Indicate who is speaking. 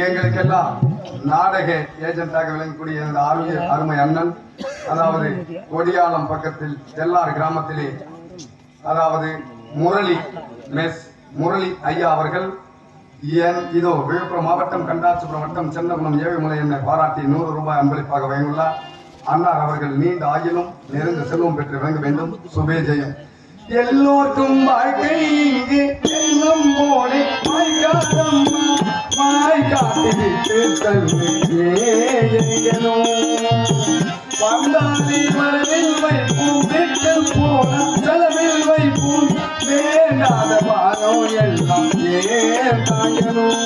Speaker 1: எங்களுக்கெல்லாம் நாடக ஏஜென்டாக விளங்கக்கூடிய எனது அருமை அண்ணன், அதாவது கொடியாலம் பக்கத்தில் தெல்லார் கிராமத்திலே, அதாவது முரளி ஐயா அவர்கள் இதோ விழுப்புரம் மாவட்டம் கண்டாச்சிபுரம் வட்டம் சென்னகுணம் ஏழுமலை என்னை பாராட்டி 100 ரூபாய் அன்பளிப்பாக வழங்கியுள்ளார். அன்னார் அவர்கள் நீண்ட ஆயிலும் நிறைந்த செல்வம் பெற்று வழங்க வேண்டும். சுபே ஜெயம். எல்லோருக்கும் வாழ்க்கை இங்கு செல்வம் போலே வந்தாதி மரவில் வைப்போம், விட்டு போன செலவில் வைப்போம், வேண்டாத பாரோ எல்லாம் ஏன் தாங்கணும்.